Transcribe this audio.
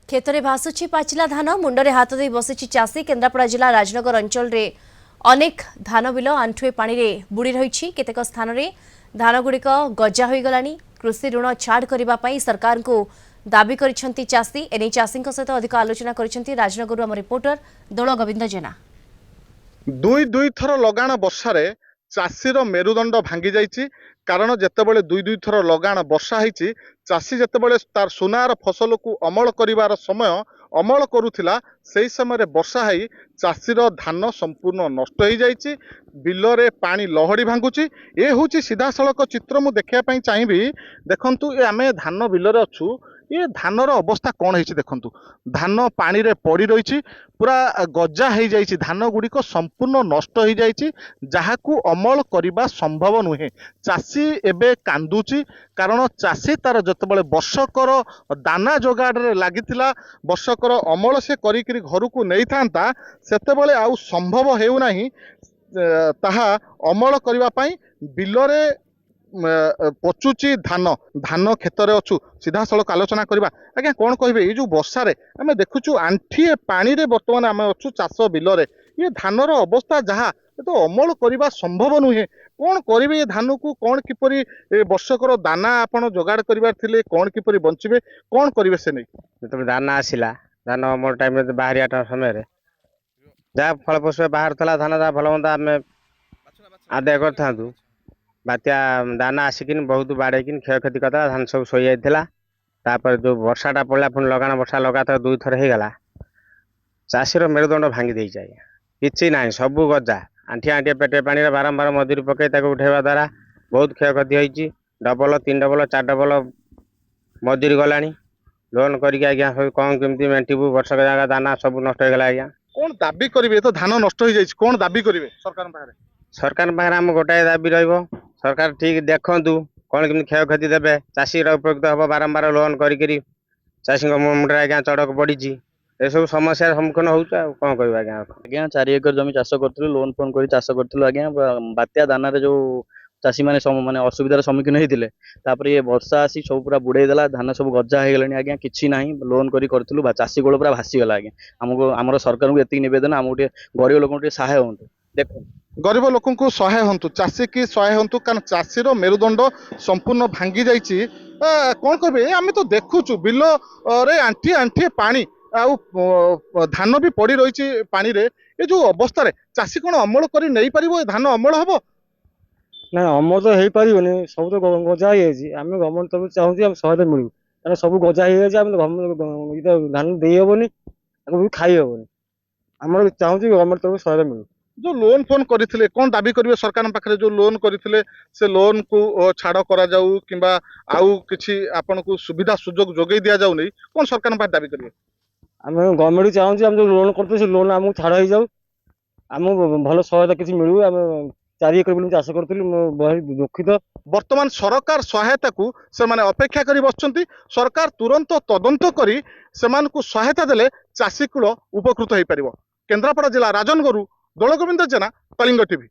क्षेत्र भासुची पाचिला धान मुंडरे हाथ दे बसी चाषी केन्द्रापड़ा जिला राजनगर अंचल रे अनेक धान बिल आंठुए पानी रे बुड़ी रही केतेक स्थान रे धान गुड़िक गजा हो गलानी। कृषि ऋण छाड़ करने सरकार को दाबी करिसेंती चाषी। एने चाषी सहित अधिक आलोचना करिसेंती राजनगर आम रिपोर्टर दोल गोविंद जेना। दुई दुई थर लगाण वर्षारे चाषीर मेरुदंड भांगी जाइछि। कारण जेतेबेले दुई दुई थर लगाण वर्षा होइछि चाषी जेतेबेले तार सुनार फसल को अमल करिवार समय अमल करुथिला सेही समय वर्षा होई चाषीर धान संपूर्ण नष्ट हो जाइछि। बिलरे पानी लहड़ी भांगुछि। ए होछि सीधा सड़क चित्र मु देखिया पई चाहिबी। देखंतु ए आमे धान बिलरे अछु। ये धानर अवस्था कौन है देखंतु। धान पानी रे पड़ी रही पूरा गजा हो जाइछि। धान गुड़िक संपूर्ण नष्ट हो जाइछि जहाकू अमल करने संभव नुहे। चाषी एबे कांदुची कारण चाषी तार जतबेले वर्षकर दाना जोगाड़ लागिथिला वर्षकर अमल से करिकरी घर को नहीं था सेतेबेले आउ संभव हेउ नाही ताहा अमल करबा पई बिलरे पचुची धान धान क्षेत्र अच्छु सीधा सड़क आलोचना करवा। आज्ञा कौन कहे ये जो वर्षा रे आम देखुचु आंठिए पानी रे बर्तमान आम अच्छु चाष बिलरे ये धानर अवस्था जहाँ तो अमल करने संभव नुहे। कौन करेंगे ये धान को कौन किपरि वर्षकर दाना आपड़ जोगाड़ कर कौन किपरि बंचे कौन करेंगे से नहीं जो दाना आसला धान अमल टाइम बाहर समय जहाँ फल फस बाहर था धान जहाँ भल मंदा आम आदाय कर बात्या दाना आसिक बहुत बाड़े क्षय क्षति करता धान सब शो जाता। जो वर्षाटा पड़ा पुणी लगाण वर्षा लगातार दुई थर हो गला चाषीर मेरुदंड भांगी दे जाए कि ना सबू गजा आंठिया आंठिया पेटे पानी बारंबार मजूरी पकई उठेवा द्वारा बहुत क्षय क्षति होती। डबल 3 डबल 4 डबल मजूरी गला लोन करके आज्ञा सब कौन केमती मेंटिबू वर्षक जगह दाना सब नष्ट हो गला। आज्ञा कौन दाबी करेंगे तो धान नष्ट हो जाए कौन दाबी करेंगे सरकार पाखे आम गोटाए दाबी रही सरकार ठीक देखु कौन केमती क्षय क्षति देवे चाषी उपयुक्त हम बारंबार लोन करी चाषी मुंडे आज्ञा चढ़क पड़ी ए सब समस्या सम्मुखीन हो कौन कह आज्ञा 4 एकर जमी चाष करूँ लोन फोन कर चाष करूँ। आज्ञा बात्या दाना जो चाषी मैंने माने असुविधार सम्मुखीन होते ये वर्षा आसी सब पूरा बुड़े देला धान सब गजा हो गलानी। आज्ञा किसी ना लोन करूँ चाषी गोल पूरा भासीगला। आज्ञा आमको आम सरकार को ये नवेदन आमको गरीब लोक सहाय हूँ देख गरीब लोक को सहाय हूँ चाषी की सहाय हूँ कारण चाषीर मेरुदंड संपूर्ण भांगी जाइए। कौन कहे आम तो देखुचु बिल रे आंठिए आंठिए पानी आउ धान भी पड़ी रही पानी रे ये जो अवस्था रे चाषी कौन अमल कर नहीं पारिबो धान अमल हम ना अमल तो हो पार सब तो गजा आम गवर्नमेंट तरफ चाहूँ सहायता मिलू कारण सब गजा हो धान दे हेनी भी खाई हेनी आम चाहूँ गवर्नमेंट तरफ सहायता मिलू। जो लोन फोन करते कौन दाबी करेंगे सरकार पाखे जो लोन करते से लोन को छाड़ करा जाऊ किंबा आउ किछि आपन को सुविधा सुजोग जोगई दिया जाऊ नहीं कौन सरकार पाखे दाबी करेंगे आम गवर्नमेंट चाहूँ आम जो लोन करते से लोन आमको छाड़ हो जाऊ आम भल सहायता किसी मिलू। आम 4 एकर चाष करूँ बहुत दुखित। वर्तमान सरकार सहायता को से माने अपेक्षा करी बसचंती सरकार तुरंत तदंत करी सेमान को सहायता देले चाषी कूल उपकृत हो पारिबो। केन्द्रापड़ा जिला राजनगरु दोल गोविंद जेना कलिंग टीवी।